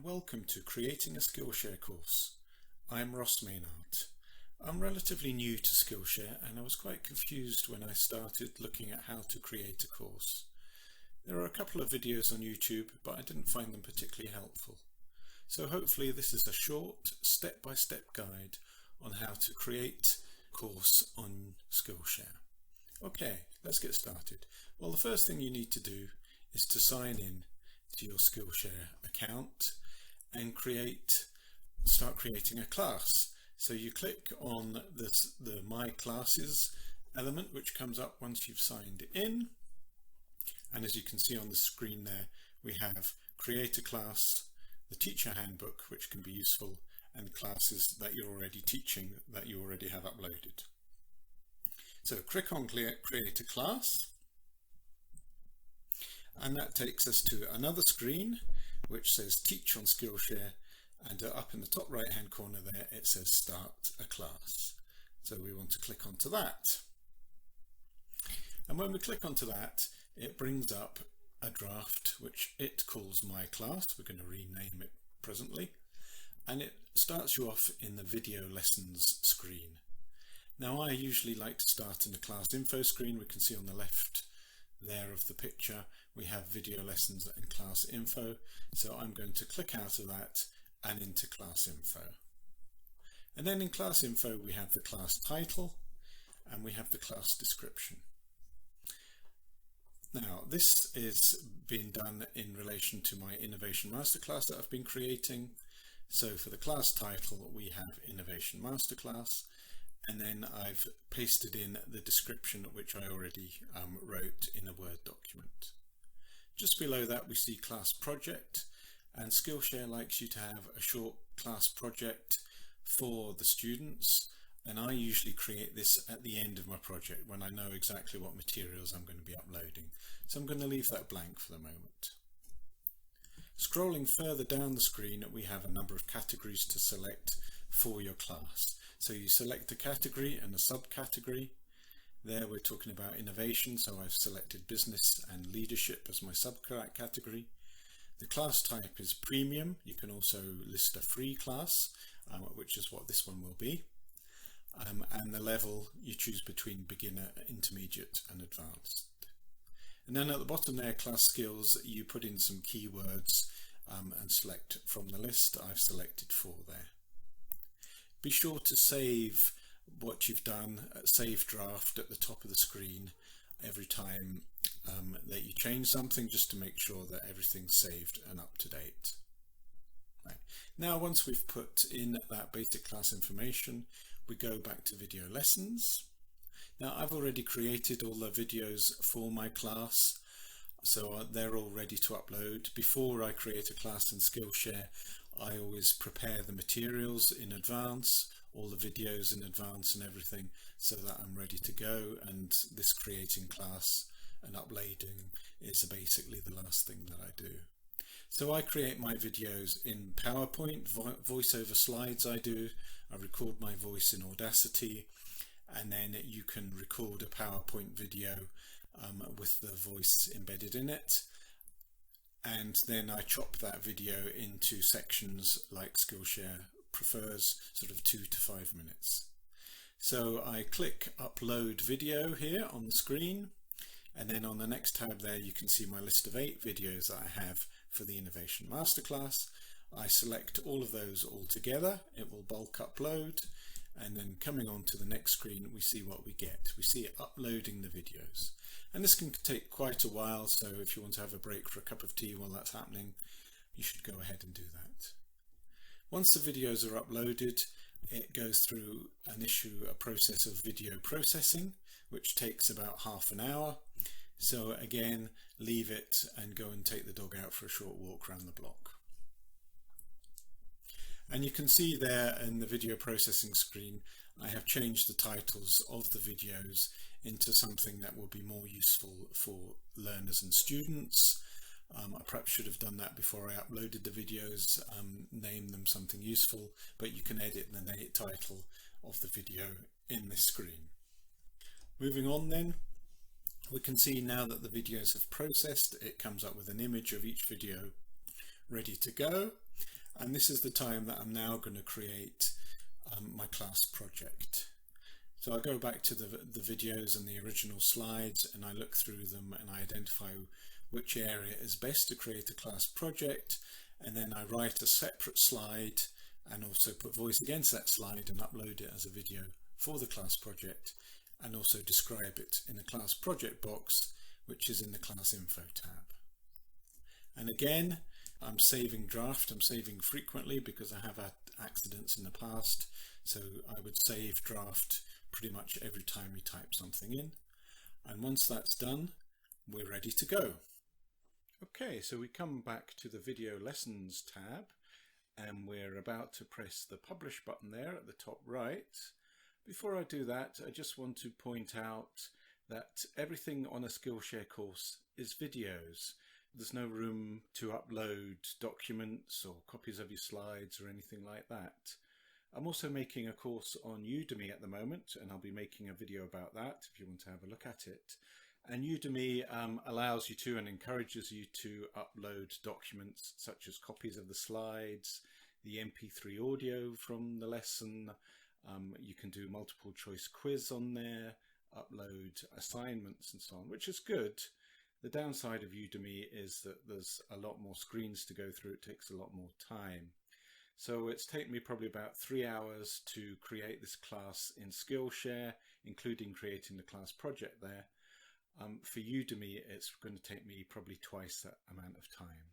and welcome to Creating a Skillshare course. I'm Ross Maynard. I'm relatively new to Skillshare and I was quite confused when I started looking at how to create a course. There are a couple of videos on YouTube, but I didn't find them particularly helpful. So hopefully this is a short step-by-step guide on how to create a course on Skillshare. Okay, let's get started. Well, the first thing you need to do is to sign in to your Skillshare account and start creating a class. So you click on the My Classes element, which comes up once you've signed in. And as you can see on the screen there, we have Create a Class, the Teacher Handbook, which can be useful, and classes that you're already teaching that you already have uploaded. So click on Create a Class. And that takes us to another screen which says Teach on Skillshare, and up in the top right hand corner there it says Start a Class. So we want to click onto that. And when we click onto that, it brings up a draft which it calls My Class. We're going to rename it presently. And it starts you off in the video lessons screen. Now I usually like to start in the class info screen. We can see on the left there of the picture we have video lessons and class info, so I'm going to click out of that and into class info. And then in class info we have the class title and we have the class description. Now this is being done in relation to my Innovation Masterclass that I've been creating. So for the class title we have Innovation Masterclass, and then I've pasted in the description which I already wrote in a Word document. Just below that we see class project, and Skillshare likes you to have a short class project for the students, and I usually create this at the end of my project when I know exactly what materials I'm going to be uploading. So I'm going to leave that blank for the moment. Scrolling further down the screen we have a number of categories to select for your class. So you select a category and a subcategory. There we're talking about innovation, so I've selected business and leadership as my subcategory. The class type is premium. You can also list a free class, which is what this one will be. And the level you choose between beginner, intermediate and advanced. And then at the bottom there, class skills, you put in some keywords and select from the list. I've selected 4 there. Be sure to save what you've done, save draft at the top of the screen every time that you change something, just to make sure that everything's saved and up to date. Right. Now once we've put in that basic class information, we go back to video lessons. Now I've already created all the videos for my class, so they're all ready to upload. Before I create a class in Skillshare, I always prepare the materials in advance, all the videos in advance and everything, so that I'm ready to go, and this creating class and uploading is basically the last thing that I do. So I create my videos in PowerPoint, voiceover slides I record my voice in Audacity, and then you can record a PowerPoint video with the voice embedded in it. And then I chop that video into sections like Skillshare prefers, sort of 2 to 5 minutes. So I click upload video here on the screen, and then on the next tab there you can see my list of 8 videos that I have for the Innovation Masterclass. I select all of those all together, it will bulk upload, and then coming on to the next screen we see what we get. We see it uploading the videos. And this can take quite a while, so if you want to have a break for a cup of tea while that's happening, you should go ahead and do that. Once the videos are uploaded, it goes through a process of video processing, which takes about half an hour. So again, leave it and go and take the dog out for a short walk around the block. And you can see there in the video processing screen, I have changed the titles of the videos into something that will be more useful for learners and students. I perhaps should have done that before I uploaded the videos, name them something useful, but you can edit the title of the video in this screen. Moving on then, we can see now that the videos have processed, it comes up with an image of each video ready to go. And this is the time that I'm now going to create my class project. So I go back to the videos and the original slides, and I look through them and I identify which area is best to create a class project, and then I write a separate slide and also put voice against that slide and upload it as a video for the class project, and also describe it in the class project box, which is in the class info tab. And again, I'm saving draft. I'm saving frequently because I have had accidents in the past, so I would save draft pretty much every time we type something in. And once that's done, we're ready to go. Okay, so we come back to the video lessons tab, and we're about to press the publish button there at the top right. Before I do that, I just want to point out that everything on a Skillshare course is videos. There's no room to upload documents or copies of your slides or anything like that. I'm also making a course on Udemy at the moment, and I'll be making a video about that if you want to have a look at it. And Udemy allows you to and encourages you to upload documents such as copies of the slides, the MP3 audio from the lesson. You can do multiple choice quiz on there, upload assignments and so on, which is good. The downside of Udemy is that there's a lot more screens to go through. It takes a lot more time. So it's taken me probably about 3 hours to create this class in Skillshare, including creating the class project there. For Udemy, it's going to take me probably twice that amount of time.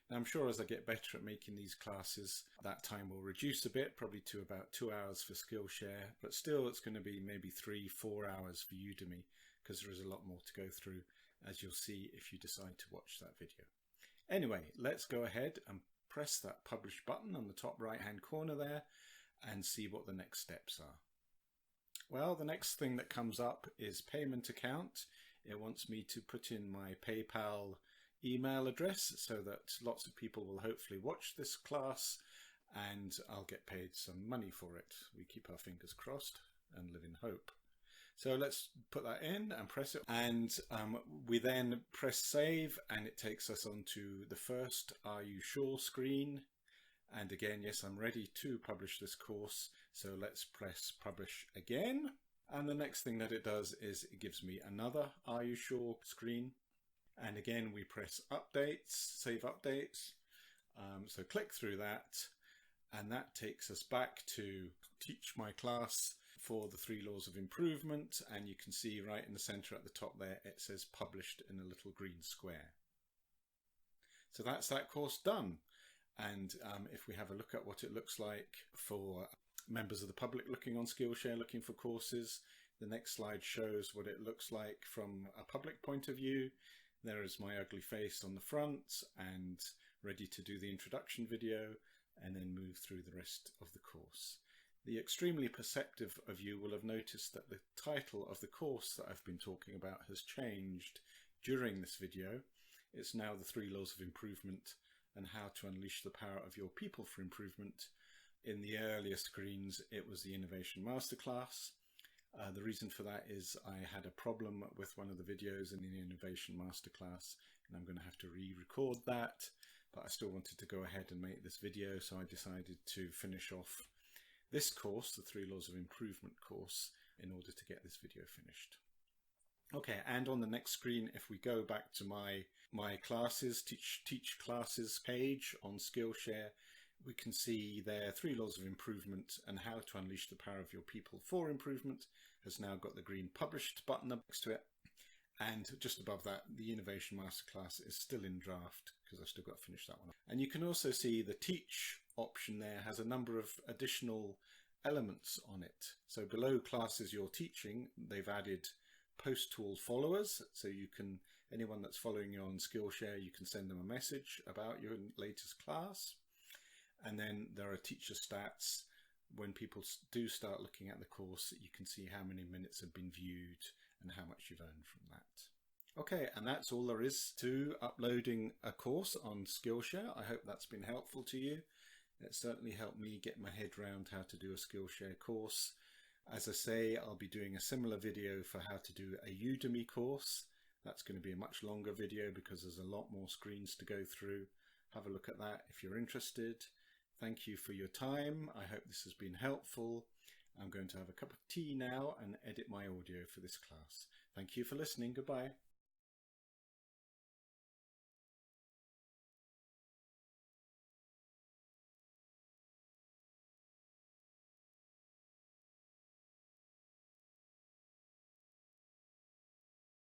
Now, I'm sure as I get better at making these classes, that time will reduce a bit, probably to about 2 hours for Skillshare, but still it's going to be maybe 3-4 hours for Udemy, because there is a lot more to go through, as you'll see if you decide to watch that video. Anyway, let's go ahead and press that publish button on the top right hand corner there and see what the next steps are. Well, the next thing that comes up is payment account. It wants me to put in my PayPal email address so that lots of people will hopefully watch this class and I'll get paid some money for it. We keep our fingers crossed and live in hope. So let's put that in and press it, and we then press save, and it takes us onto the first "Are you sure?" screen. And again, yes, I'm ready to publish this course, so let's press publish again. And the next thing that it does is it gives me another "Are you sure?" screen, and again we press updates, save updates. So click through that, and that takes us back to teach my class for the 3 laws of improvement, and you can see right in the center at the top there it says published in a little green square. So that's that course done. And if we have a look at what it looks like for members of the public looking on Skillshare looking for courses, the next slide shows what it looks like from a public point of view. There is my ugly face on the front and ready to do the introduction video and then move through the rest of the course. The extremely perceptive of you will have noticed that the title of the course that I've been talking about has changed during this video. It's now the 3 laws of improvement and how to unleash the power of your people for improvement. In the earlier screens, it was the Innovation Masterclass. The reason for that is I had a problem with one of the videos in the Innovation Masterclass, and I'm going to have to re-record that, but I still wanted to go ahead and make this video, so I decided to finish off this course, the 3 laws of improvement course, in order to get this video finished. Okay, and on the next screen, if we go back to my classes, teach classes page on Skillshare, we can see there 3 laws of improvement and how to unleash the power of your people for improvement has now got the green published button next to it. And just above that, the Innovation Masterclass is still in draft because I've still got to finish that one. And you can also see the teach option there has a number of additional elements on it. So below classes you're teaching, they've added post tool followers. So you can, anyone that's following you on Skillshare, you can send them a message about your latest class. And then there are teacher stats. When people do start looking at the course, you can see how many minutes have been viewed and how much you've earned from that. Okay, and that's all there is to uploading a course on Skillshare. I hope that's been helpful to you. It certainly helped me get my head around how to do a Skillshare course. As I say, I'll be doing a similar video for how to do a Udemy course. That's going to be a much longer video because there's a lot more screens to go through. Have a look at that if you're interested. Thank you for your time. I hope this has been helpful. I'm going to have a cup of tea now and edit my audio for this class. Thank you for listening. Goodbye.